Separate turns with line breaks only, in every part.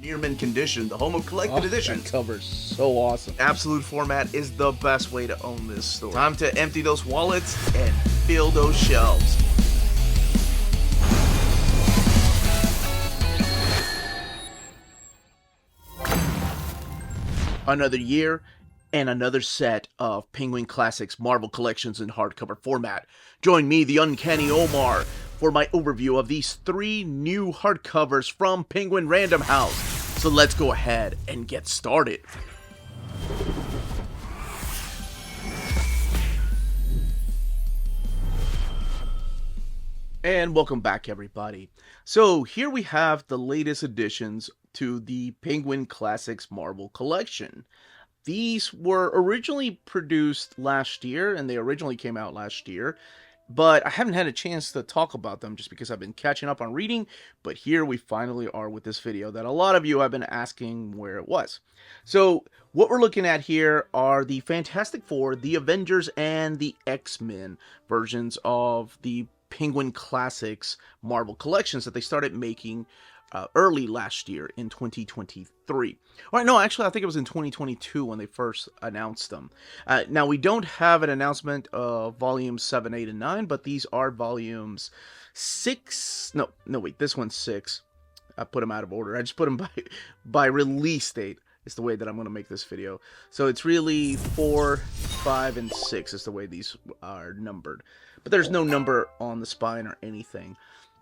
near mint condition, the home of collected editions.
That cover's so awesome.
Absolute format is the best way to own this store. Time to empty those wallets and fill those shelves. Another year and another set of Penguin Classics Marvel collections in hardcover format. Join me, the Uncanny Omar, for my overview of these 3 new hardcovers from Penguin Random House. So let's go ahead and get started. And welcome back, everybody. So here we have the latest additions to the Penguin Classics Marvel collection. These were originally produced last year, and they originally came out last year, but I haven't had a chance to talk about them just because I've been catching up on reading, but here we finally are with this video that a lot of you have been asking where it was. So what we're looking at here are the Fantastic Four, the Avengers, and the X-Men versions of the Penguin Classics Marvel collections that they started making early last year in 2023. All right, no, actually, I think it was in 2022 when they first announced them. Now, we don't have an announcement of volumes 7, 8, and 9, but these are volumes 6. No, wait, this one's 6. I put them out of order. I just put them by release date. Is the way that I'm going to make this video. So it's really 4, 5, and 6 is the way these are numbered. But there's no number on the spine or anything.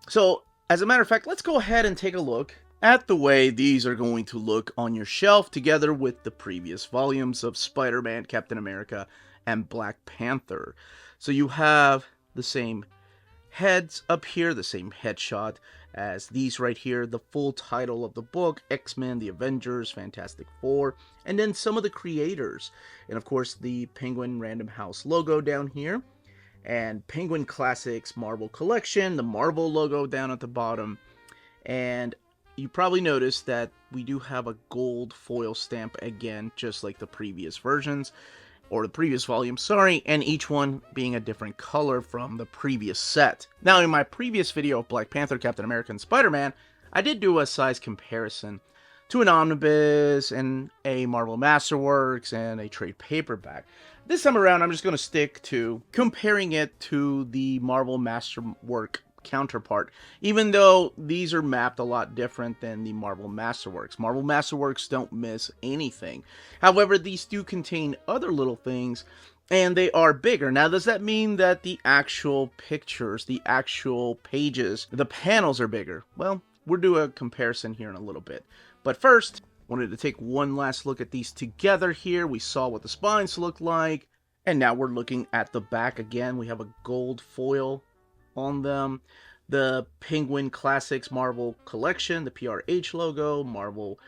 So, as a matter of fact, let's go ahead and take a look at the way these are going to look on your shelf together with the previous volumes of Spider-Man, Captain America, and Black Panther. So you have the same heads up here, the same headshot as these right here, the full title of the book, X-Men, the Avengers, Fantastic Four, and then some of the creators. And of course, the Penguin Random House logo down here, and Penguin Classics Marvel Collection, the Marvel logo down at the bottom. And you probably noticed that we do have a gold foil stamp again, just like the previous versions, or the previous volume, sorry, and each one being a different color from the previous set. Now, in my previous video of Black Panther, Captain America, and Spider-Man, I did do a size comparison to an omnibus and a Marvel Masterworks and a trade paperback. This time around, I'm just going to stick to comparing it to the Marvel Masterwork counterpart, even though these are mapped a lot different than the Marvel Masterworks. Marvel Masterworks don't miss anything. However, these do contain other little things, and they are bigger. Now, does that mean that the actual pictures, the actual pages, the panels are bigger? Well, we'll do a comparison here in a little bit. But first, wanted to take one last look at these together here. We saw what the spines look like, and now we're looking at the back again. We have a gold foil on them, the Penguin Classics Marvel Collection, the PRH logo, Marvel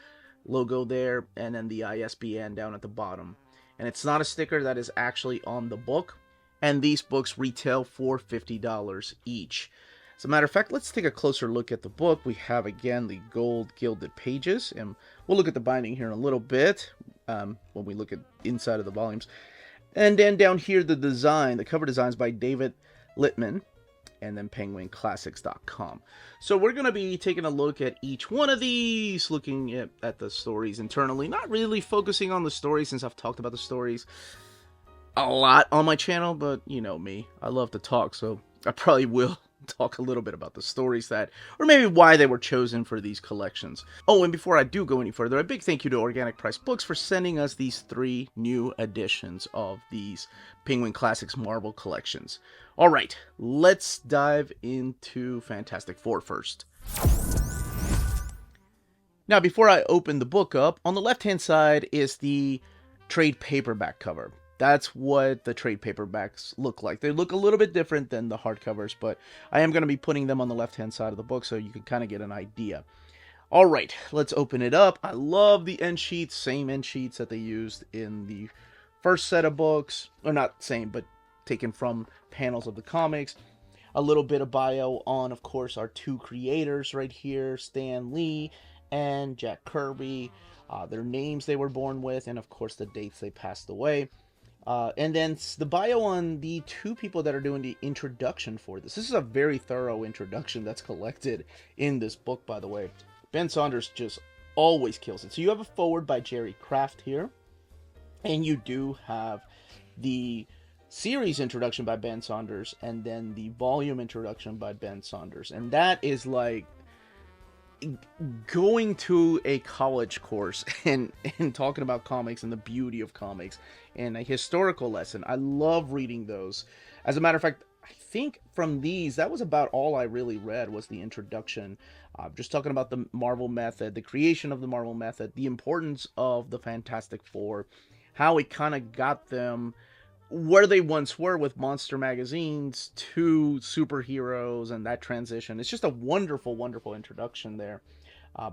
logo there, and then the ISBN down at the bottom. And it's not a sticker, that is actually on the book, and these books retail for $50 each. As a matter of fact, let's take a closer look at the book. We have, again, the gold gilded pages, and we'll look at the binding here in a little bit when we look at inside of the volumes. And then down here, the design, the cover designs by David Littman, and then penguinclassics.com. So we're going to be taking a look at each one of these, looking at the stories internally, not really focusing on the stories since I've talked about the stories a lot on my channel, but you know me, I love to talk, so I probably will talk a little bit about the stories that, or maybe why they were chosen for these collections. Oh, and before I do go any further, a big thank you to Organic Price Books for sending us these 3 new editions of these Penguin Classics Marvel collections. All right, let's dive into Fantastic Four first. Now, before I open the book up, on the left-hand side is the trade paperback cover. That's what the trade paperbacks look like. They look a little bit different than the hardcovers, but I am going to be putting them on the left-hand side of the book so you can kind of get an idea. All right, let's open it up. I love the end sheets, same end sheets that they used in the first set of books. Or not same, but taken from panels of the comics. A little bit of bio on, of course, our 2 creators right here, Stan Lee and Jack Kirby. Their names they were born with, and of course the dates they passed away. And then the bio on the 2 people that are doing the introduction for this. This is a very thorough introduction that's collected in this book, by the way. Ben Saunders just always kills it. So you have a forward by Jerry Craft here, and you do have the series introduction by Ben Saunders, and then the volume introduction by Ben Saunders. And that is like going to a college course and talking about comics and the beauty of comics and a historical lesson. I love reading those. As a matter of fact, I think from these, that was about all I really read was the introduction. Just talking about the Marvel method, the creation of the Marvel method, the importance of the Fantastic Four, how it kind of got them where they once were with monster magazines to superheroes and that transition. It's just a wonderful, wonderful introduction there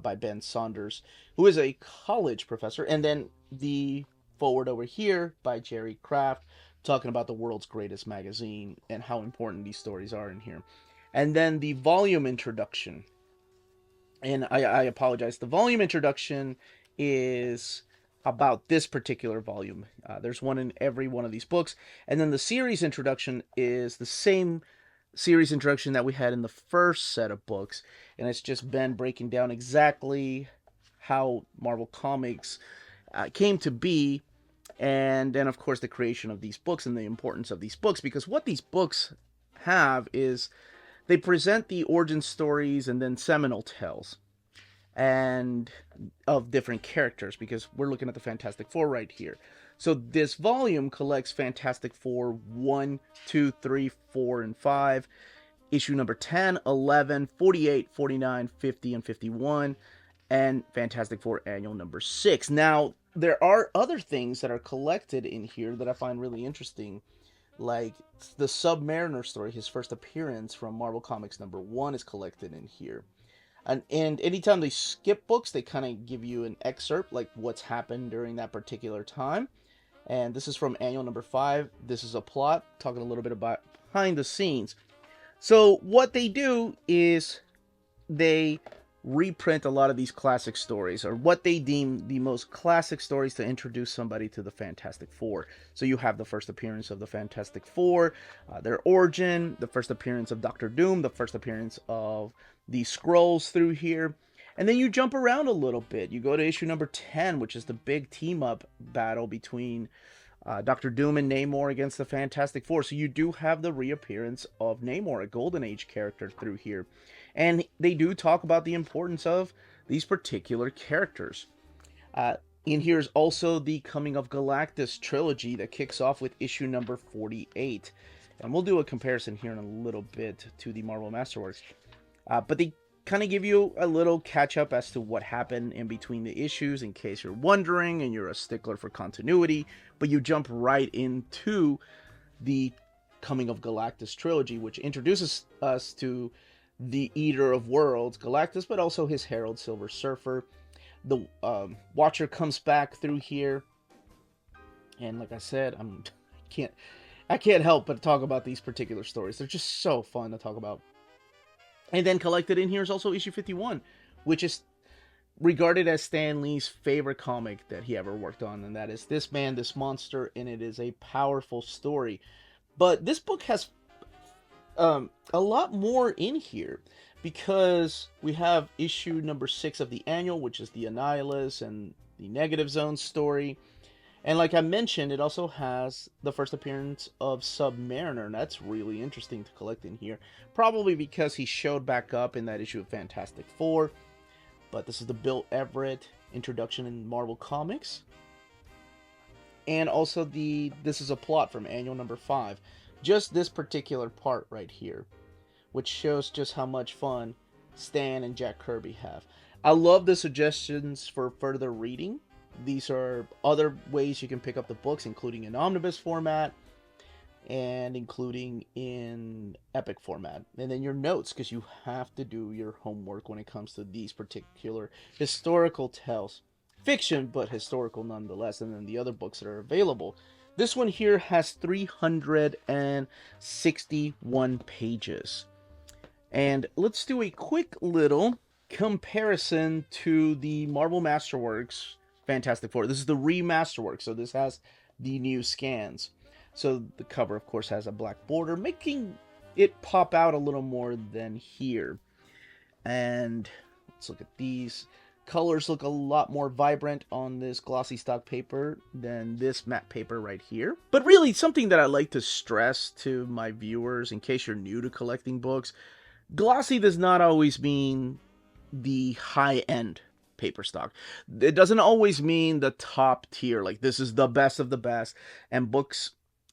by Ben Saunders, who is a college professor. And then the forward over here by Jerry Craft, talking about the world's greatest magazine and how important these stories are in here. And then the volume introduction. And I apologize. The volume introduction is about this particular volume. There's one in every one of these books. And then the series introduction is the same series introduction that we had in the first set of books. And it's just Ben breaking down exactly how Marvel Comics came to be. And then, of course, the creation of these books and the importance of these books. Because what these books have is they present the origin stories and then seminal tales and of different characters, because we're looking at the Fantastic Four right here. So this volume collects Fantastic Four 1, 2, 3, 4, and 5, issue number 10, 11, 48, 49, 50, and 51, and Fantastic Four annual number 6. Now, there are other things that are collected in here that I find really interesting, like the Submariner story. His first appearance from Marvel Comics number 1 is collected in here. And anytime they skip books, they kind of give you an excerpt, like what's happened during that particular time. And this is from annual number 5. This is a plot, talking a little bit about behind the scenes. So what they do is they reprint a lot of these classic stories, or what they deem the most classic stories to introduce somebody to the Fantastic Four. So you have the first appearance of the Fantastic Four, their origin, the first appearance of Doctor Doom, the first appearance of the Skrulls through here. And then you jump around a little bit. You go to issue number 10, which is the big team-up battle between Doctor Doom and Namor against the Fantastic Four. So you do have the reappearance of Namor, a Golden Age character, through here. And they do talk about the importance of these particular characters. In here is also the Coming of Galactus trilogy that kicks off with issue number 48. And we'll do a comparison here in a little bit to the Marvel Masterworks. But they kind of give you a little catch-up as to what happened in between the issues, in case you're wondering and you're a stickler for continuity. But you jump right into the Coming of Galactus trilogy, which introduces us to the Eater of Worlds, Galactus, but also his Herald, Silver Surfer. The Watcher comes back through here, and like I said, I can't help but talk about these particular stories. They're just so fun to talk about. And then collected in here is also issue 51, which is regarded as Stan Lee's favorite comic that he ever worked on, and that is This Man, This Monster, and it is a powerful story. But this book has a lot more in here, because we have issue number 6 of the annual, which is the Annihilus and the Negative Zone story. And like I mentioned, it also has the first appearance of Submariner, and that's really interesting to collect in here. Probably because he showed back up in that issue of Fantastic Four. But this is the Bill Everett introduction in Marvel Comics. And also this is a plot from annual number 5. Just this particular part right here, which shows just how much fun Stan and Jack Kirby have. I love the suggestions for further reading. These are other ways you can pick up the books, including in omnibus format and including in epic format. And then your notes, because you have to do your homework when it comes to these particular historical tales. Fiction, but historical nonetheless. And then the other books that are available. This one here has 361 pages. And let's do a quick little comparison to the Marvel Masterworks Fantastic Four. This is the remasterwork, so this has the new scans. So the cover, of course, has a black border, making it pop out a little more than here. And let's look at these. Colors look a lot more vibrant on this glossy stock paper than this matte paper right here. But really, something that I like to stress to my viewers, in case you're new to collecting books, glossy does not always mean the high-end paper stock. It doesn't always mean the top tier, like this is the best of the best, and books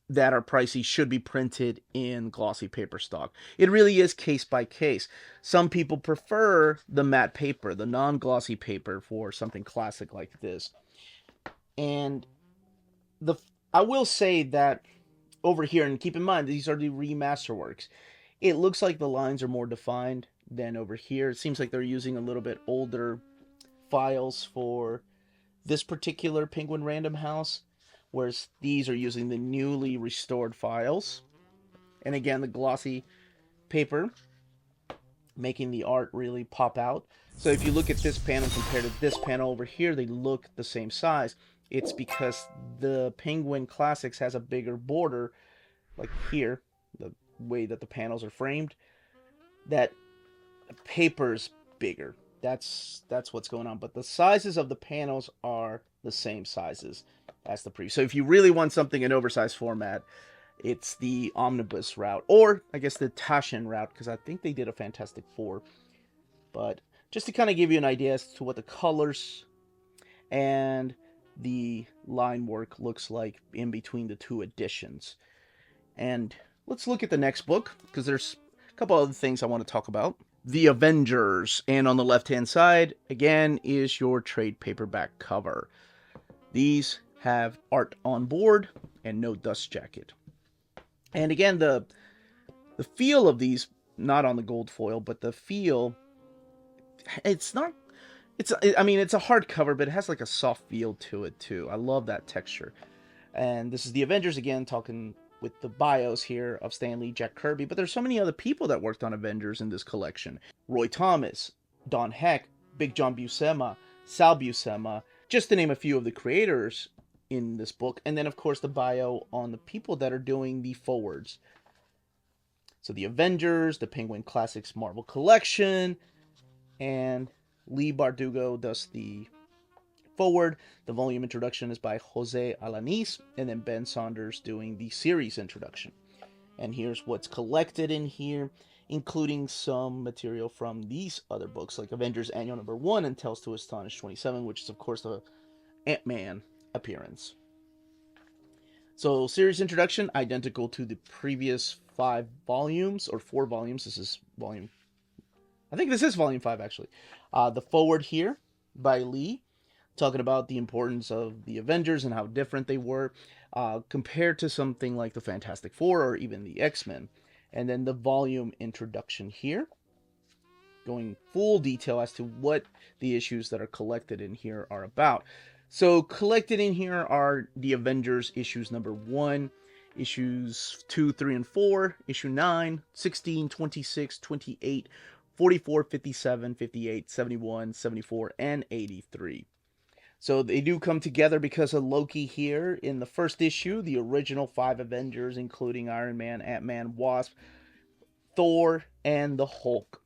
that are pricey should be printed in glossy paper stock. It really is case by case. Some people prefer the matte paper, the non-glossy paper, for something classic like this. And the I will say that over here, and keep in mind these are the remaster works, it looks like the lines are more defined than over here. It seems like they're using a little bit older files for this particular Penguin Random House, whereas these are using the newly restored files. And again, the glossy paper making the art really pop out. So if you look at this panel compared to this panel over here, they look the same size. It's because the Penguin Classics has a bigger border, like here, the way that the panels are framed, that paper's bigger. That's what's going on. But the sizes of the panels are the same sizes as the previous. So if you really want something in oversized format, it's the omnibus route, or I guess the Taschen route, because I think they did a Fantastic Four. But just to kind of give you an idea as to what the colors and the line work looks like in between the two editions. And let's look at the next book, because there's a couple other things I want to talk about. The Avengers, and on the left-hand side, again, is your trade paperback cover. These have art on board and no dust jacket. And again, the feel of these, not on the gold foil, but the feel, it's not, I mean, it's a hardcover, but it has like a soft feel to it too. I love that texture. And this is the Avengers again, talking with the bios here of Stan Lee, Jack Kirby, but there's so many other people that worked on Avengers in this collection. Roy Thomas, Don Heck, Big John Buscema, Sal Buscema, just to name a few of the creators in this book. And then, of course, the bio on the people that are doing the forwards. So the Avengers, the Penguin Classics Marvel Collection, and Lee Bardugo does the forward. The volume introduction is by Jose Alanis, and then Ben Saunders doing the series introduction. And here's what's collected in here, including some material from these other books, like Avengers Annual Number 1 and Tales to Astonish 27, which is, of course, the Ant-Man appearance. So, series introduction, identical to the previous 5 volumes, or 4 volumes. This is volume, I think this is volume 5, actually. The forward here by Lee, talking about the importance of the Avengers and how different they were compared to something like the Fantastic Four or even the X-Men. And then the volume introduction here, going full detail as to what the issues that are collected in here are about. So collected in here are the Avengers issues number 1, issues 2, 3, and 4, issue 9, 16, 26, 28, 44, 57, 58, 71, 74, and 83. So they do come together because of Loki here in the first issue, the original 5 Avengers, including Iron Man, Ant-Man, Wasp, Thor, and the Hulk.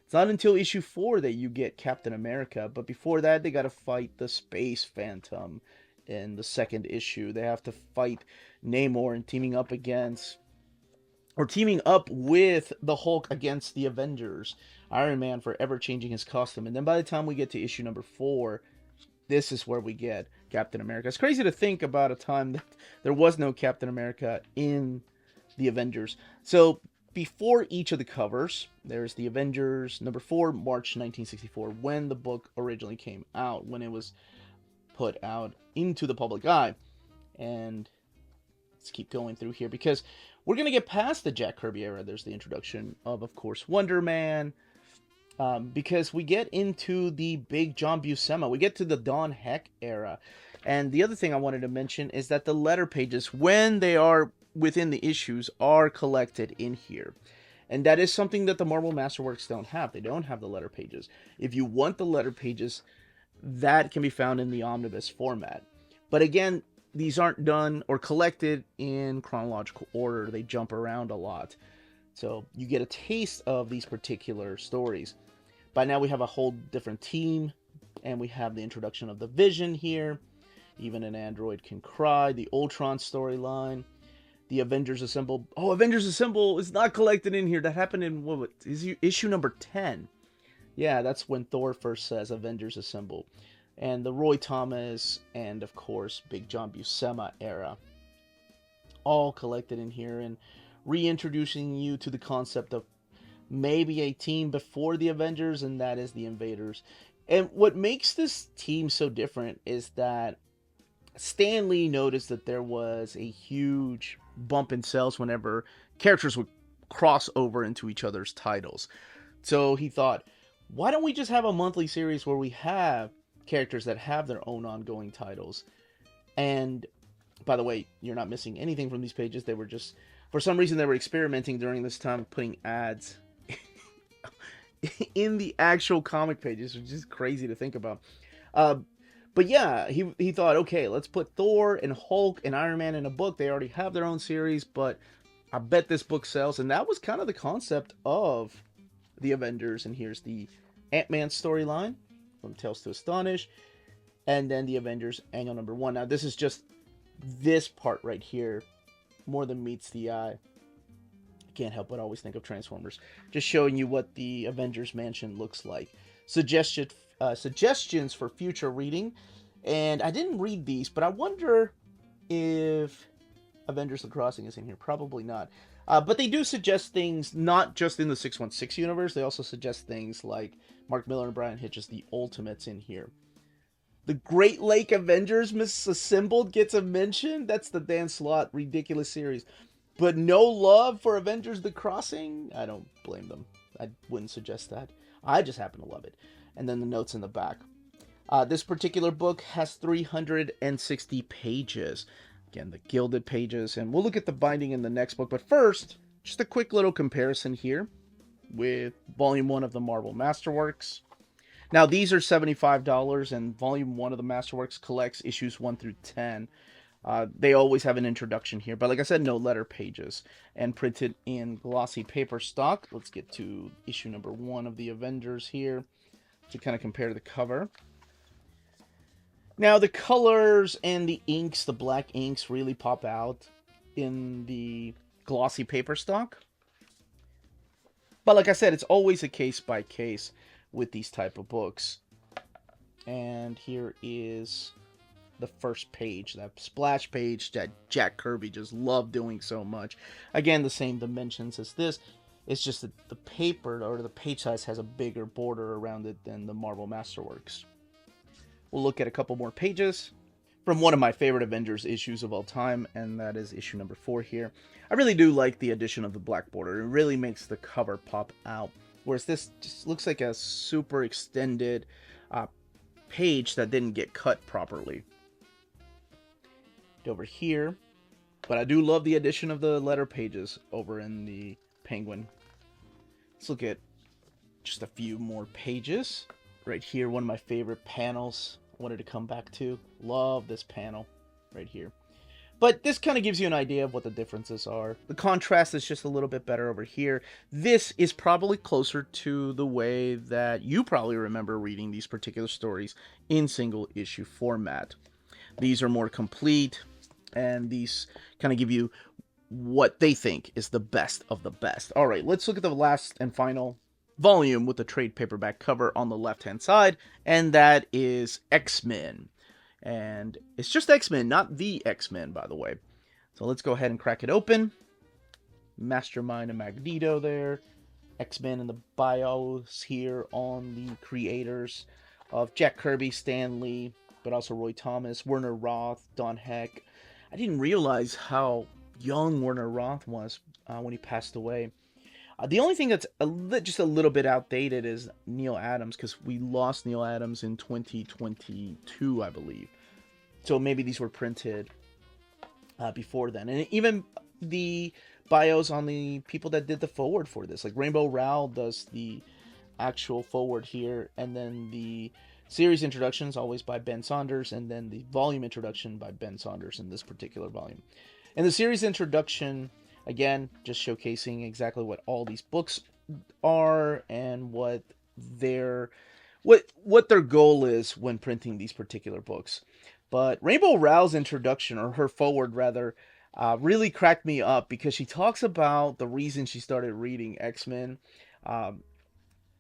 It's not until issue 4 that you get Captain America, but before that they got to fight the Space Phantom in the second issue. They have to fight Namor and teaming up with the Hulk against the Avengers. Iron Man forever changing his costume. And then by the time we get to issue number 4, this is where we get Captain America. It's crazy to think about a time that there was no Captain America in the Avengers. So before each of the covers, there's the Avengers number 4, March 1964, when the book originally came out, when it was put out into the public eye. And let's keep going through here, because we're going to get past the Jack Kirby era. There's the introduction of course, Wonder Man, because we get into the Big John Buscema. We get to the Don Heck era. And the other thing I wanted to mention is that the letter pages, when they are within the issues, are collected in here. And that is something that the Marvel Masterworks don't have. They don't have the letter pages. If you want the letter pages, that can be found in the omnibus format. But again, these aren't done or collected in chronological order. They jump around a lot. So you get a taste of these particular stories. By now we have a whole different team And we have the introduction of the Vision here. Even an android can cry. The Ultron storyline. The Avengers Assemble. Oh, Avengers Assemble is not collected in here. That happened in what is issue number 10. Yeah, that's when Thor first says Avengers Assemble. And the Roy Thomas and, of course, Big John Buscema era. All collected in here and reintroducing you to the concept of maybe a team before the Avengers, and that is the Invaders. And what makes this team so different is that Stan Lee noticed that there was a huge bump in sales whenever characters would cross over into each other's titles. So he thought, why don't we just have a monthly series where we have characters that have their own ongoing titles? And by the way, you're not missing anything from these pages. They were just, for some reason, they were experimenting during this time, putting ads in the actual comic pages, which is crazy to think about. But yeah, he thought, okay, let's put Thor and Hulk and Iron Man in a book. They already have their own series, but I bet this book sells. And that was kind of the concept of the Avengers. And here's the Ant-Man storyline from Tales to Astonish. And then the Avengers annual number 1. Now, this is just this part right here, more than meets the eye. I can't help but always think of Transformers. Just showing you what the Avengers Mansion looks like. Suggestions for future reading. And I didn't read these, but I wonder if Avengers The Crossing is in here. Probably not. But they do suggest things not just in the 616 universe. They also suggest things like Mark Millar and Brian Hitch's The Ultimates in here. The Great Lake Avengers Misassembled gets a mention. That's the Dan Slott ridiculous series. But no love for Avengers The Crossing? I don't blame them. I wouldn't suggest that. I just happen to love it. And then the notes in the back. This particular book has 360 pages. Again, the gilded pages. And we'll look at the binding in the next book. But first, just a quick little comparison here with Volume 1 of the Marvel Masterworks. Now, these are $75, and Volume 1 of the Masterworks collects issues 1 through 10. They always have an introduction here, but like I said, no letter pages, and printed in glossy paper stock. Let's get to issue number 1 of the Avengers here to kind of compare the cover. Now, the colors and the inks, the black inks, really pop out in the glossy paper stock. But like I said, it's always a case by case with these type of books. And here is the first page, that splash page that Jack Kirby just loved doing so much. Again, the same dimensions as this. It's just that the paper or the page size has a bigger border around it than the Marvel Masterworks. We'll look at a couple more pages from one of my favorite Avengers issues of all time, and that is issue number 4 here. I really do like the addition of the black border. It really makes the cover pop out. Whereas this just looks like a super extended page that didn't get cut properly. Over here. But I do love the addition of the letter pages over in the Penguin. Let's look at just a few more pages. Right here, one of my favorite panels I wanted to come back to. Love this panel right here. But this kind of gives you an idea of what the differences are. The contrast is just a little bit better over here. This is probably closer to the way that you probably remember reading these particular stories in single issue format. These are more complete, and these kind of give you what they think is the best of the best. All right, let's look at the last and final volume with the trade paperback cover on the left-hand side, and that is X-Men. And it's just X-Men, not the X-Men, by the way. So let's go ahead and crack it open. Mastermind and Magneto there. X-Men and the bios here on the creators of Jack Kirby, Stan Lee, but also Roy Thomas, Werner Roth, Don Heck. I didn't realize how young Werner Roth was when he passed away. The only thing that's just a little bit outdated is Neil Adams, because we lost Neil Adams in 2022, I believe. So maybe these were printed before then. And even the bios on the people that did the forward for this, like Rainbow Rowell does the actual forward here, and then the series introduction is always by Ben Saunders, and then the volume introduction by Ben Saunders in this particular volume. And the series introduction, again, just showcasing exactly what all these books are and what their what their goal is when printing these particular books. But Rainbow Rowell's introduction, or her forward rather, really cracked me up because she talks about the reason she started reading X-Men, um,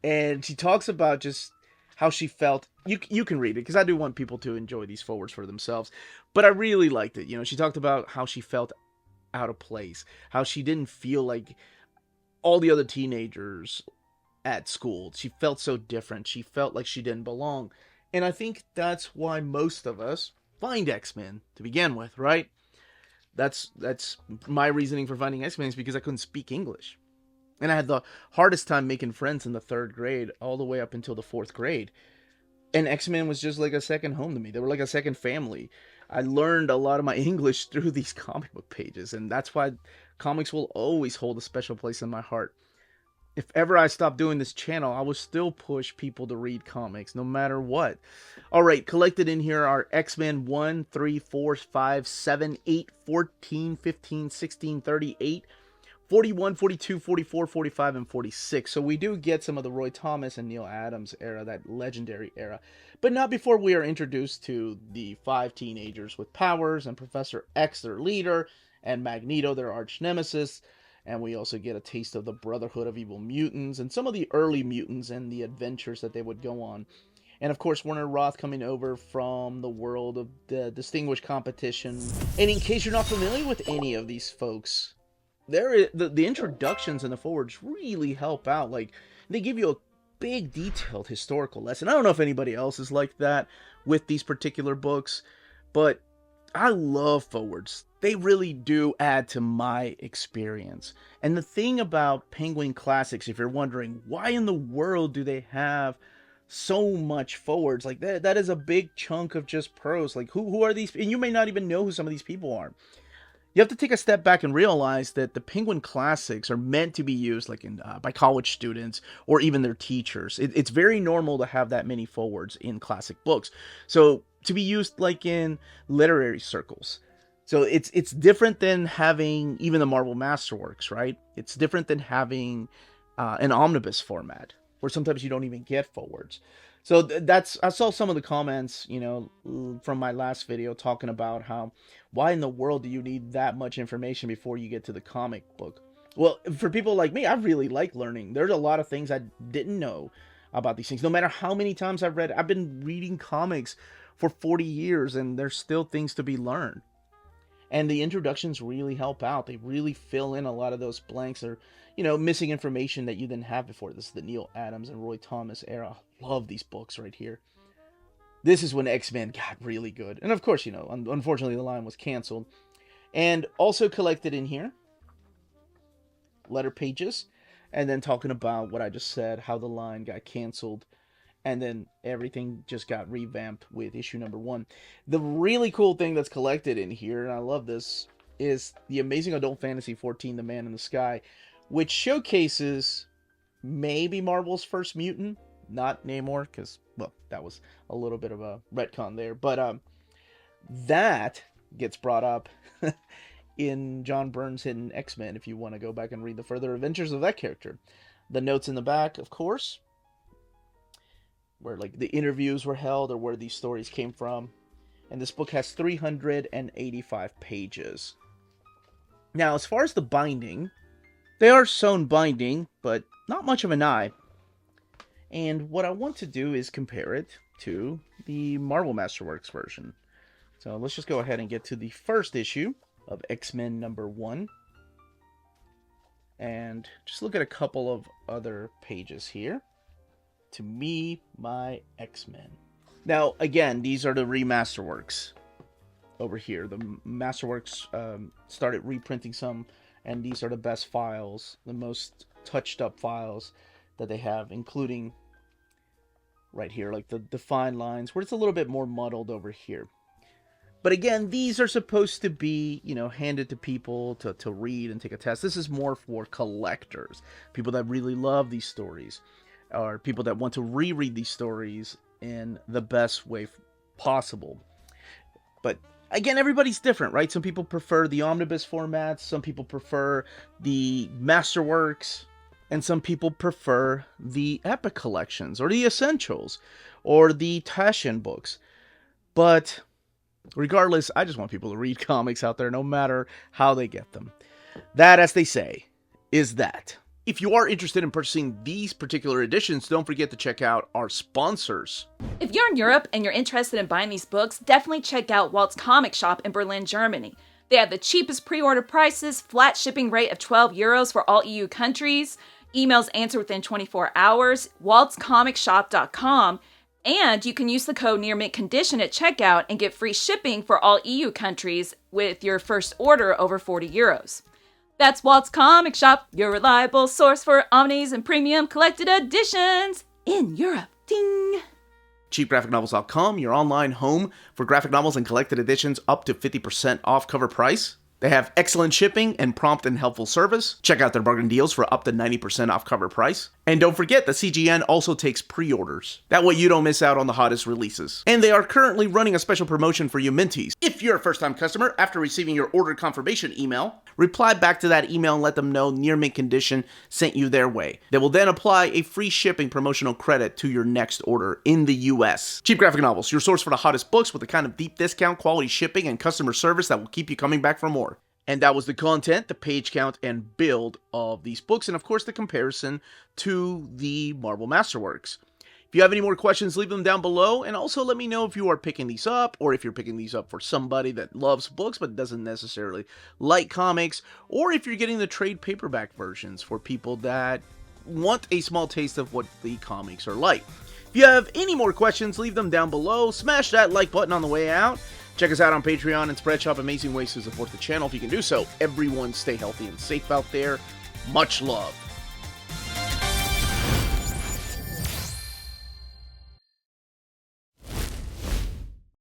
and she talks about just how she felt. You can read it because I do want people to enjoy these forwards for themselves. But I really liked it. You know, she talked about how she felt out of place, how she didn't feel like all the other teenagers at school. She felt so different. She felt like she didn't belong. And I think that's why most of us find X-Men to begin with, right? That's my reasoning for finding X-Men is because I couldn't speak English. And I had the hardest time making friends in the 3rd grade all the way up until the 4th grade. And X-Men was just like a second home to me. They were like a second family. I learned a lot of my English through these comic book pages, and that's why comics will always hold a special place in my heart. If ever I stop doing this channel, I will still push people to read comics, no matter what. All right, collected in here are X-Men 1, 3, 4, 5, 7, 8, 14, 15, 16, 38, 41, 42, 44, 45, and 46. So we do get some of the Roy Thomas and Neil Adams era, that legendary era. But not before we are introduced to the 5 teenagers with powers, and Professor X, their leader, and Magneto, their arch nemesis. And we also get a taste of the Brotherhood of Evil Mutants and some of the early mutants and the adventures that they would go on. And of course, Werner Roth coming over from the world of the Distinguished Competition. And in case you're not familiar with any of these folks, the introductions and the forwards really help out. Like, they give you a big detailed historical lesson. I don't know if anybody else is like that with these particular books, but I love forwards. They really do add to my experience. And the thing about Penguin Classics, if you're wondering why in the world do they have so much forwards, like that is a big chunk of just prose. Like, who are these? And you may not even know who some of these people are. You have to take a step back and realize that the Penguin Classics are meant to be used like by college students or even their teachers. It's very normal to have that many forwards in classic books. So to be used like in literary circles. So it's different than having even the Marvel Masterworks, right? It's different than having an omnibus format where sometimes you don't even get forwards. So I saw some of the comments, from my last video talking about how, why in the world do you need that much information before you get to the comic book? Well, for people like me, I really like learning. There's a lot of things I didn't know about these things. No matter how many times I've been reading comics for 40 years, and there's still things to be learned. And the introductions really help out. They really fill in a lot of those blanks or, missing information that you didn't have before. This is the Neil Adams and Roy Thomas era. I love these books right here. This is when X-Men got really good. And of course, unfortunately the line was canceled. And also collected in here, letter pages. And then talking about what I just said, how the line got canceled. And then everything just got revamped with issue number 1. The really cool thing that's collected in here, and I love this, is the Amazing Adult Fantasy 14, The Man in the Sky, which showcases maybe Marvel's first mutant, not Namor, because, well, that was a little bit of a retcon there. But that gets brought up in John Byrne's Hidden X-Men, if you want to go back and read the further adventures of that character. The notes in the back, of course, where like the interviews were held or where these stories came from. And this book has 385 pages. Now, as far as the binding, they are sewn binding, but not much of an eye. And what I want to do is compare it to the Marvel Masterworks version. So let's just go ahead and get to the first issue of X-Men number 1. And just look at a couple of other pages here. To Me, My X-Men. Now, again, these are the remasterworks over here. The Masterworks started reprinting some, and these are the best files, the most touched up files that they have, including right here, like the defined lines, where it's a little bit more muddled over here. But again, these are supposed to be, handed to people to read and take a test. This is more for collectors, people that really love these stories, or people that want to reread these stories in the best way possible. But again, everybody's different, right? Some people prefer the omnibus formats. Some people prefer the Masterworks. And some people prefer the epic collections, or the essentials, or the Taschen books. But regardless, I just want people to read comics out there no matter how they get them. That, as they say, is that. If you are interested in purchasing these particular editions, don't forget to check out our sponsors.
If you're in Europe and you're interested in buying these books, definitely check out Walt's Comic Shop in Berlin, Germany. They have the cheapest pre-order prices, flat shipping rate of €12 for all EU countries, emails answered within 24 hours, waltscomicshop.com, and you can use the code nearmintcon at checkout and get free shipping for all EU countries with your first order over €40. That's Walt's Comic Shop, your reliable source for omnis and premium collected editions in Europe. Ding!
cheapgraphicnovels.com, your online home for graphic novels and collected editions up to 50% off cover price. They have excellent shipping and prompt and helpful service. Check out their bargain deals for up to 90% off cover price. And don't forget, the CGN also takes pre-orders. That way you don't miss out on the hottest releases. And they are currently running a special promotion for you Minties. If you're a first-time customer, after receiving your order confirmation email, reply back to that email and let them know Near Mint Condition sent you their way. They will then apply a free shipping promotional credit to your next order in the US. Cheap Graphic Novels, your source for the hottest books with the kind of deep discount, quality shipping, and customer service that will keep you coming back for more. And that was the content, the page count, and build of these books, and of course the comparison to the Marvel Masterworks. If you have any more questions, leave them down below, and also let me know if you are picking these up, or if you're picking these up for somebody that loves books but doesn't necessarily like comics, or if you're getting the trade paperback versions for people that want a small taste of what the comics are like. If you have any more questions, leave them down below. Smash that like button on the way out. Check us out on Patreon and Spreadshop. Amazing ways to support the channel if you can do so. Everyone stay healthy and safe out there. Much love.